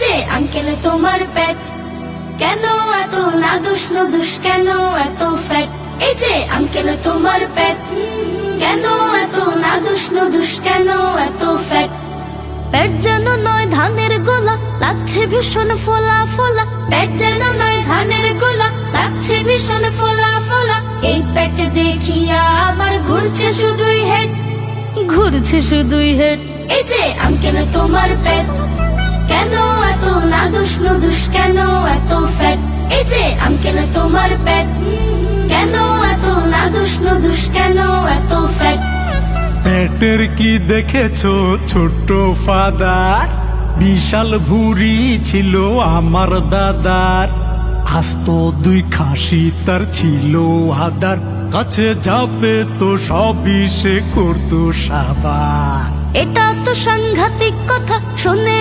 যে আঙ্কেল তোমার পেট, কেন এত নাদুস নুদুস, কেন এত ফ্যাট? এই যে আঙ্কেল তোমার পেট, কেন এত নাদুস নুদুস, কেন এত ফ্যাট? পেট যেন নয় ধানের গোলা, লাগছে ভীষণ ফোলা ফোলা। পেট যেন নয় ধানের গোলা, লাগছে ভীষণ ফোলা ফোলা। এই পেট দেখিয়া আমার ঘুরছে শুধুই হেড, ঘুরছে শুধুই হেড। এই যে আঙ্কেল তোমার পেট, কেন এত নাদুস নুদুস, কেন এত ফ্যাট? এই যে আঙ্কেল তোমার পেট, কেন এত নাদুস নুদুস, কেন এত ফ্যাট? পেটের কি দেখেছো ছোট্ট ফাদার, বিশাল ভুঁড়ি ছিল আমার দাদার। আস্ত দুই খাসি তার ছিল আদার, কাছে যাবে তো সবই সে করতো সাবার। এটা তো সাংঘাতিক কথা শুনে